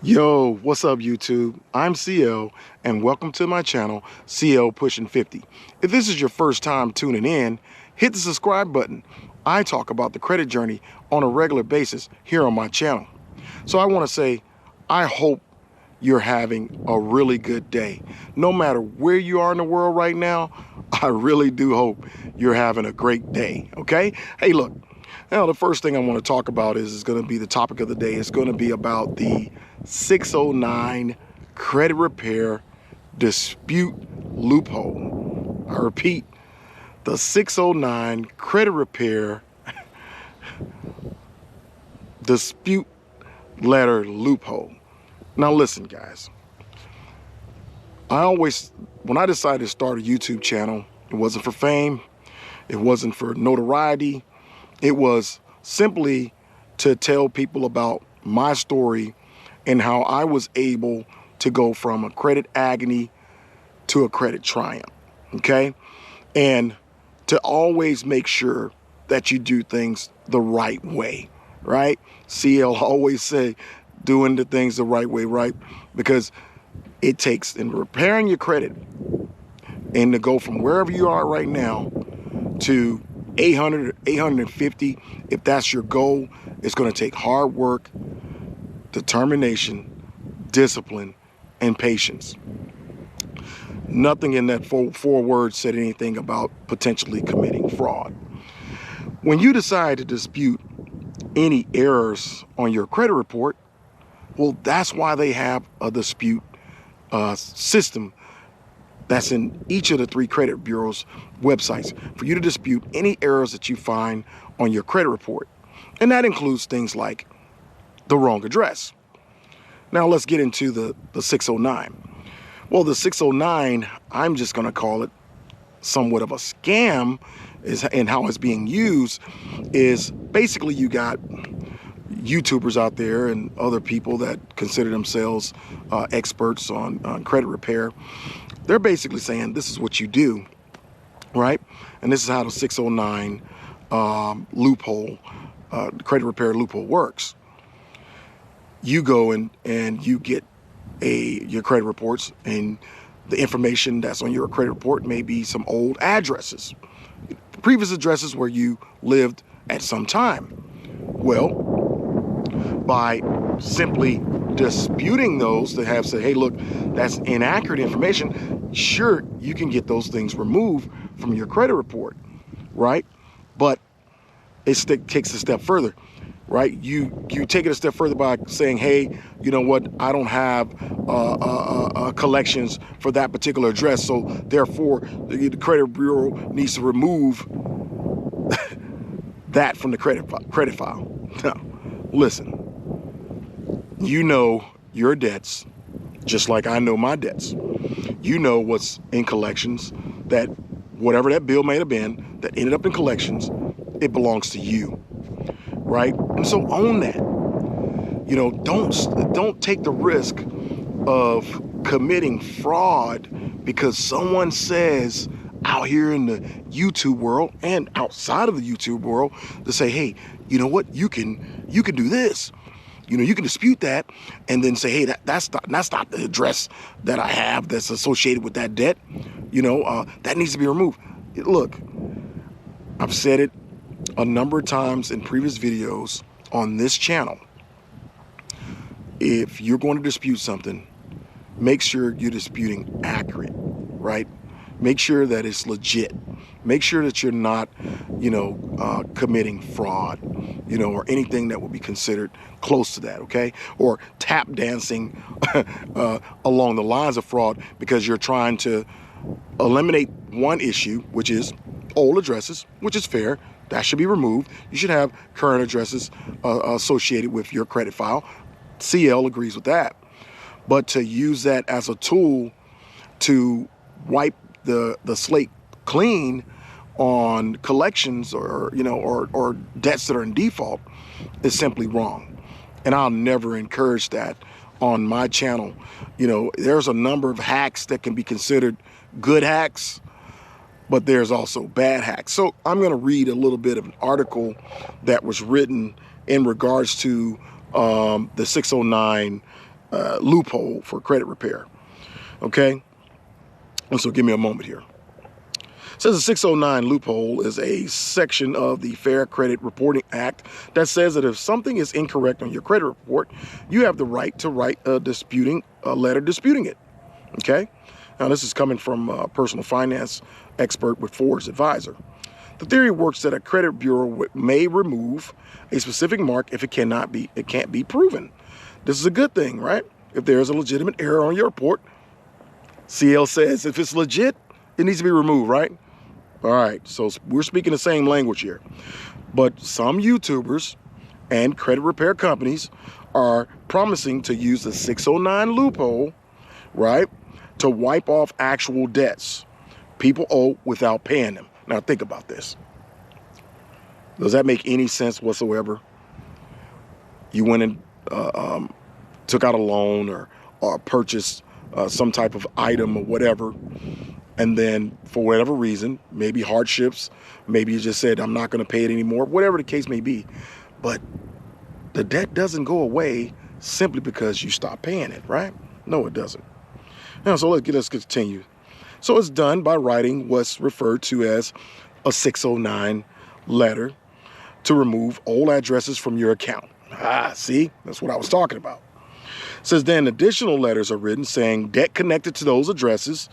Yo, what's up YouTube? I'm CL and welcome to my channel, CL Pushing 50. If this is your first time tuning in, hit the subscribe button. I talk about the credit journey on a regular basis here on my channel. So I want to say, I hope you're having a really good day. No matter where you are in the world right now, I really do hope you're having a great day, okay? Hey, look, now the first thing I want to talk about is going to be the topic of the day. It's going to be about the 609 credit repair dispute loophole. I repeat, the 609 credit repair dispute letter loophole. Now listen, guys, when I decided to start a YouTube channel, it wasn't for fame, it wasn't for notoriety, it was simply to tell people about my story and how I was able to go from a credit agony to a credit triumph, okay? And to always make sure that you do things the right way, right? CL always say, doing the things the right way, right? Because it takes, in repairing your credit, and to go from wherever you are right now to 800, 850, if that's your goal, it's gonna take hard work, determination, discipline, and patience. Nothing in that four words said anything about potentially committing fraud. When you decide to dispute any errors on your credit report, well, that's why they have a dispute system that's in each of the 3 credit bureaus' websites for you to dispute any errors that you find on your credit report. And that includes things like the wrong address. Now let's get into the 609. Well, the 609, I'm just going to call it somewhat of a scam, and how it's being used is basically you got YouTubers out there and other people that consider themselves experts on credit repair. They're basically saying this is what you do, right? And this is how the 609 loophole, credit repair loophole works. You go and you get your credit reports, and the information that's on your credit report may be some old addresses, previous addresses where you lived at some time. Well, by simply disputing those that have said, hey, look, that's inaccurate information, sure, you can get those things removed from your credit report, right? But it takes a step further, right? You take it a step further by saying, hey, you know what, I don't have collections for that particular address, so therefore the credit bureau needs to remove that from the credit file. Now, listen, you know your debts just like I know my debts. You know what's in collections, that whatever that bill may have been that ended up in collections, it belongs to you, right? And so own that. You know, don't take the risk of committing fraud because someone says out here in the YouTube world and outside of the YouTube world to say, hey, you know what, you can do this. You know, you can dispute that and then say, hey, that's not the address that I have that's associated with that debt. You know, that needs to be removed. Look, I've said it a number of times in previous videos on this channel. If you're going to dispute something, make sure you're disputing accurate, right? Make sure that it's legit. Make sure that you're not, you know, committing fraud, you know, or anything that would be considered close to that, okay? Or tap dancing along the lines of fraud because you're trying to eliminate one issue, which is old addresses, which is fair. That should be removed. You should have current addresses associated with your credit file. CL agrees with that. But to use that as a tool to wipe the slate clean on collections or, you know, or debts that are in default is simply wrong. And I'll never encourage that on my channel. You know, there's a number of hacks that can be considered good hacks, but there's also bad hacks. So I'm going to read a little bit of an article that was written in regards to the 609 loophole for credit repair. Okay, and so give me a moment here. It says the 609 loophole is a section of the Fair Credit Reporting Act that says that if something is incorrect on your credit report, you have the right to write a letter disputing it. Okay, now this is coming from a personal finance expert with Ford's advisor. The theory works that a credit bureau may remove a specific mark if it can't be proven. This is a good thing, right? If there's a legitimate error on your report, CL says if it's legit, it needs to be removed, right? All right, so we're speaking the same language here. But some YouTubers and credit repair companies are promising to use the 609 loophole, right, to wipe off actual debts people owe without paying them. Now think about this. Does that make any sense whatsoever? You went and took out a loan or purchased some type of item or whatever, and then for whatever reason, maybe hardships, maybe you just said, I'm not going to pay it anymore, whatever the case may be. But the debt doesn't go away simply because you stop paying it, right? No, it doesn't. Now, so let's continue. So it's done by writing what's referred to as a 609 letter to remove old addresses from your account. See, that's what I was talking about. It says then additional letters are written saying debt connected to those addresses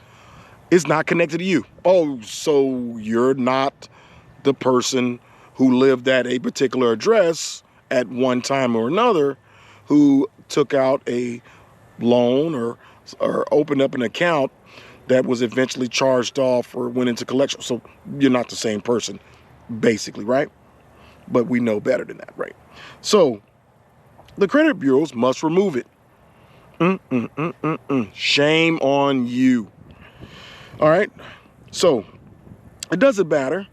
is not connected to you. Oh, so you're not the person who lived at a particular address at one time or another who took out a loan or opened up an account that was eventually charged off or went into collection. So you're not the same person, basically, right? But we know better than that, right? So the credit bureaus must remove it. Shame on you. All right, so it doesn't matter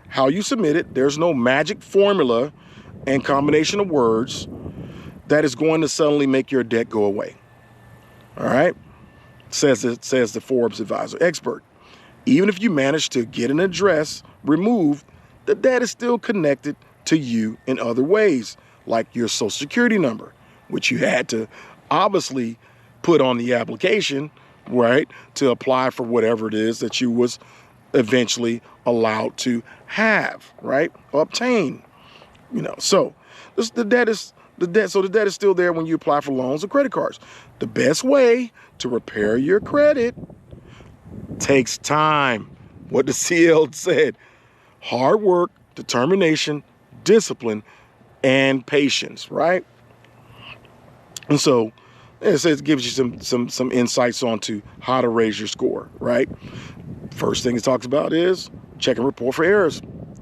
how you submit it. There's no magic formula and combination of words that is going to suddenly make your debt go away. All right, says the Forbes advisor expert. Even if you manage to get an address removed, the debt is still connected to you in other ways, like your social security number, which you had to obviously put on the application, right, to apply for whatever it is that you was eventually allowed to have, right, obtain, So the debt is still there when you apply for loans or credit cards. The best way to repair your credit takes time. What the CL said: hard work, determination, discipline, and patience, right? And so it gives you some insights onto how to raise your score, right? First thing it talks about is check and report for errors.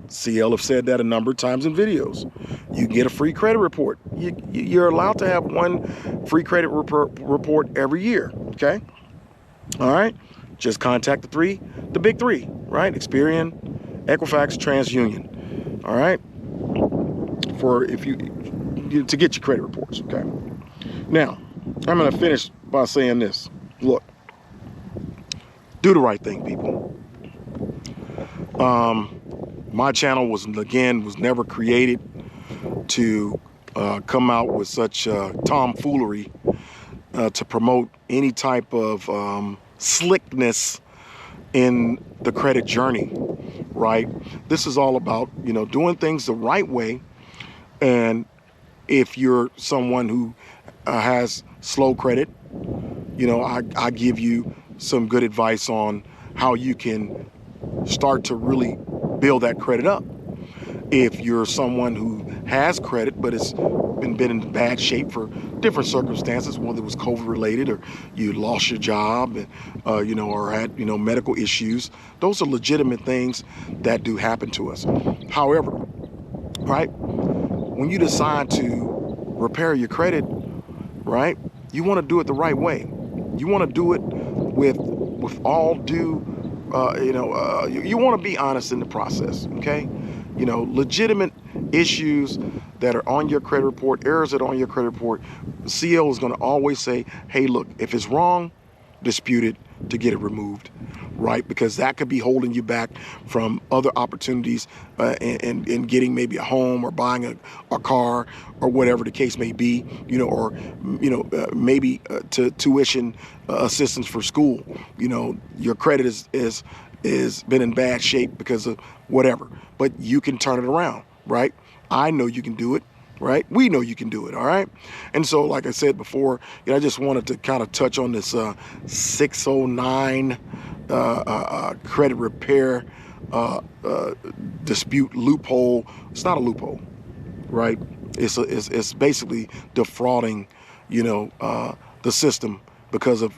CL have said that a number of times in videos. You get a free credit report. You're allowed to have one free credit report every year, okay? All right? Just contact the big three, right? Experian, Equifax, TransUnion, all right? To get your credit reports, okay? Now, I'm going to finish by saying this. Look, do the right thing, people. My channel was never created to come out with such tomfoolery to promote any type of slickness in the credit journey, right? This is all about, doing things the right way. And if you're someone who has slow credit, I give you some good advice on how you can start to really build that credit up. If you're someone who has credit but has been in bad shape for different circumstances, whether it was COVID related or you lost your job, and, or had medical issues, those are legitimate things that do happen to us. However, right, when you decide to repair your credit, right, you want to do it the right way. You want to do it with all due, you want to be honest in the process, okay? Legitimate issues that are on your credit report, errors that are on your credit report, the CEO is going to always say, hey, look, if it's wrong, dispute it to get it removed. right? Because that could be holding you back from other opportunities and getting maybe a home or buying a car or whatever the case may be, you know, or, you know, maybe to tuition assistance for school. You know, your credit is been in bad shape because of whatever, but you can turn it around, right? I know you can do it. Right? We know you can do it, all right? And so, like I said before, you know, I just wanted to kind of touch on this 609 credit repair dispute loophole. It's not a loophole, right? It's basically defrauding, you know, the system because of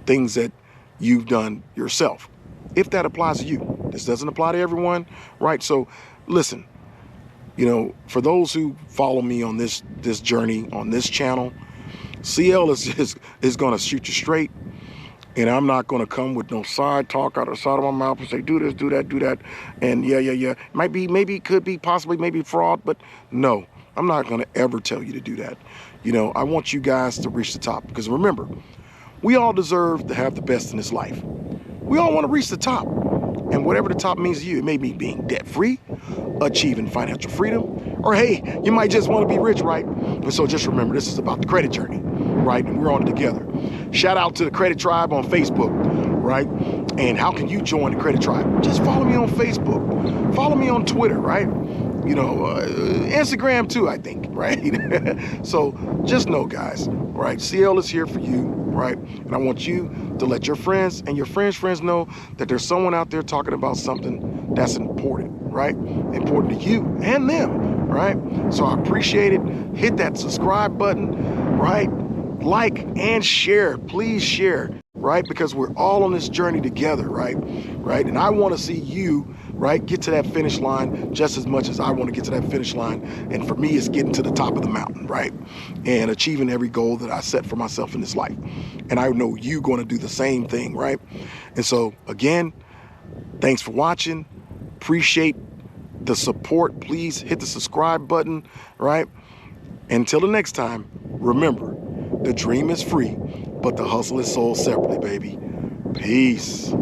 things that you've done yourself. If that applies to you, this doesn't apply to everyone, right? So, listen. You know, for those who follow me on this journey on this channel, CL is going to shoot you straight, and I'm not going to come with no side talk out of the side of my mouth and say do this, do that, and yeah. Might be, maybe, could be, possibly, maybe fraud, but no, I'm not going to ever tell you to do that. You know, I want you guys to reach the top, because remember, we all deserve to have the best in this life. We all want to reach the top. And whatever the top means to you, it may be being debt-free, achieving financial freedom, or hey, you might just want to be rich, right? And so just remember, this is about the credit journey, right? And we're on it together. Shout out to the Credit Tribe on Facebook, right? And how can you join the Credit Tribe? Just follow me on Facebook. Follow me on Twitter, right? You know, Instagram too, I think, right? So just know, guys, right? CL is here for you, right? And I want you to let your friends and your friends know that there's someone out there talking about something that's important, right? Important to you and them, right? So I appreciate it. Hit that subscribe button, right? Like and share, please share, right? Because we're all on this journey together, right? Right? And I want to see you, right, get to that finish line just as much as I want to get to that finish line. And for me, it's getting to the top of the mountain, right? And achieving every goal that I set for myself in this life. And I know you're going to do the same thing, right? And so, again, thanks for watching. Appreciate the support. Please hit the subscribe button, right? Until the next time, remember, the dream is free, but the hustle is sold separately, baby. Peace.